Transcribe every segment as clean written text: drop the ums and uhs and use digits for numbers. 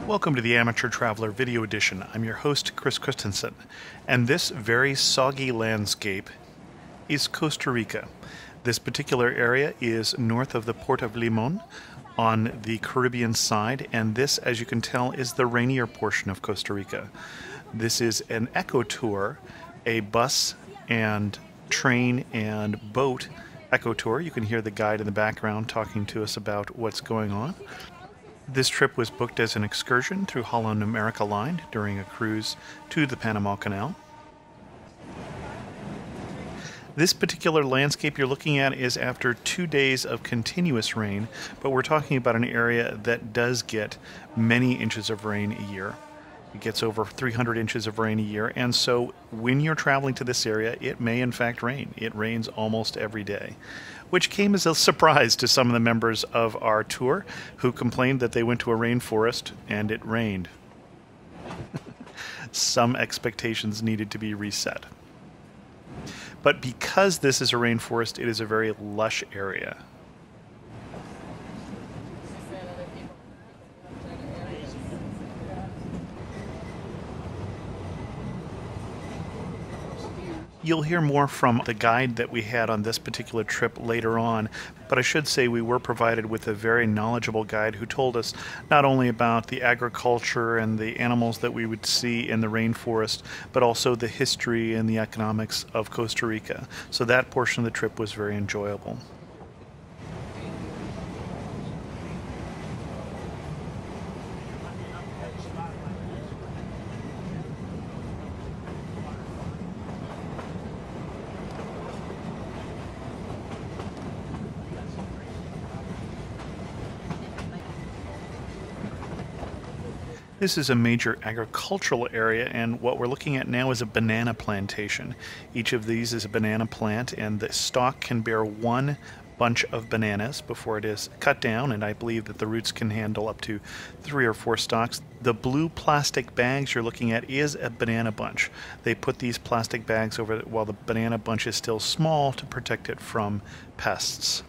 Welcome to the Amateur Traveler Video Edition. I'm your host, Chris Christensen, and this very soggy landscape is Costa Rica. This particular area is north of the Puerto Limon on the Caribbean side, and this, as you can tell, is the rainier portion of Costa Rica. This is an eco tour, a bus and train and boat eco tour. You can hear the guide in the background talking to us about what's going on. This trip was booked as an excursion through Holland America Line during a cruise to the Panama Canal. This particular landscape you're looking at is after 2 days of continuous rain, but we're talking about an area that does get many inches of rain a year. It gets over 300 inches of rain a year, and so when you're traveling to this area, it may in fact rain. It rains almost every day, which came as a surprise to some of the members of our tour who complained that they went to a rainforest and it rained. Some expectations needed to be reset. But because this is a rainforest, it is a very lush area. You'll hear more from the guide that we had on this particular trip later on, but I should say we were provided with a very knowledgeable guide who told us not only about the agriculture and the animals that we would see in the rainforest, but also the history and the economics of Costa Rica. So that portion of the trip was very enjoyable. This is a major agricultural area, and what we're looking at now is a banana plantation. Each of these is a banana plant, and the stalk can bear one bunch of bananas before it is cut down, and I believe that the roots can handle up to 3 or 4 stalks. The blue plastic bags you're looking at is a banana bunch. They put these plastic bags over it while the banana bunch is still small to protect it from pests.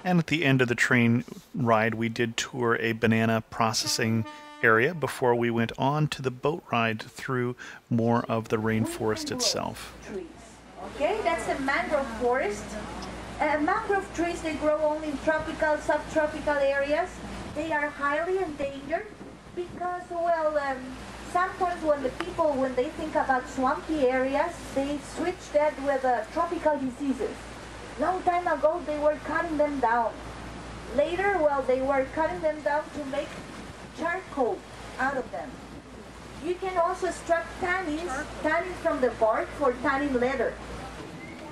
And at the end of the train ride, we did tour a banana processing area before we went on to the boat ride through more of the rainforest itself. Okay, that's a mangrove forest. Mangrove trees, they grow only in tropical, subtropical areas. They are highly endangered because, well, sometimes when they think about swampy areas, they switch that with tropical diseases. Long time ago, they were cutting them down. Later, well, they were cutting them down to make charcoal out of them. You can also extract tannins from the bark for tanning leather.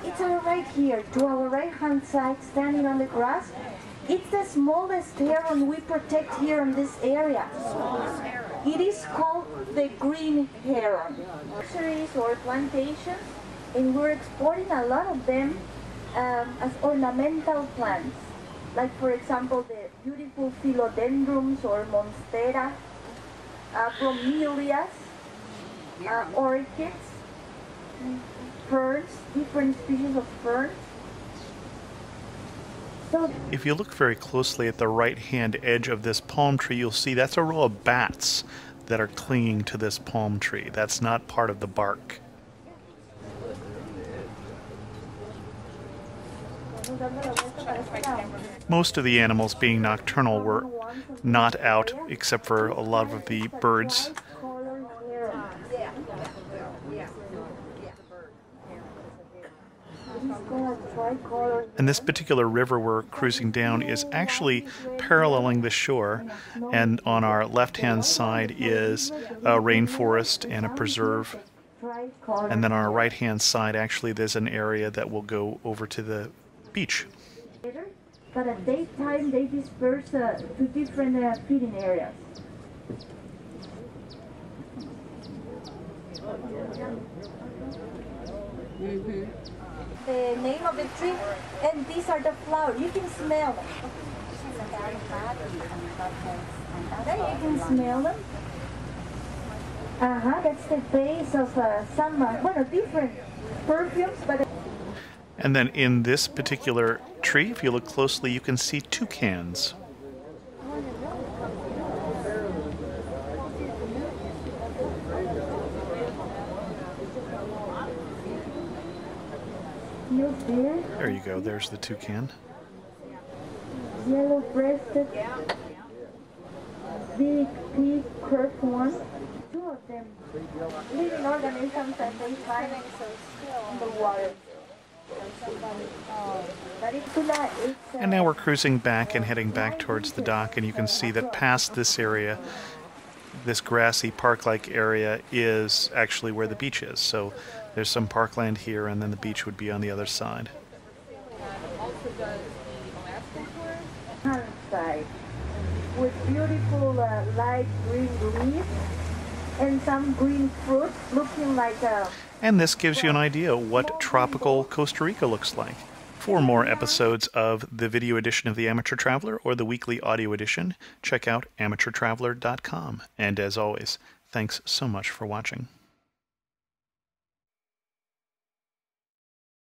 It's right here, to our right-hand side, standing on the grass. It's the smallest heron we protect here in this area. It is called the green heron. Nurseries or plantations, and we're exporting a lot of them as ornamental plants, like for example the beautiful philodendrons or monstera, bromelias, orchids, ferns, different species of ferns. So if you look very closely at the right-hand edge of this palm tree, you'll see that's a row of bats that are clinging to this palm tree. That's not part of the bark. Most of the animals, being nocturnal, were not out except for a lot of the birds. And this particular river we're cruising down is actually paralleling the shore, and on our left-hand side is a rainforest and a preserve. And then on our right-hand side, actually, there's an area that will go over to the beach. But at daytime they disperse to different feeding areas. The name of the tree, and these are the flowers. You can smell them. There you can smell them. That's the base of some, different perfumes, but... And then in this particular tree, if you look closely, you can see toucans. There you go, there's the toucan. Yellow-breasted, big pea, curved one. Two of them. Living organisms and they find in the water. And now we're cruising back and heading back towards the dock, and you can see that past this area, this grassy park-like area, is actually where the beach is. So there's some parkland here, and then the beach would be on the other side. Side with beautiful light green leaves and some green fruit looking like a... And this gives you an idea what tropical Costa Rica looks like. For more episodes of the video edition of the Amateur Traveler or the weekly audio edition, check out amateurtraveler.com. And as always, thanks so much for watching.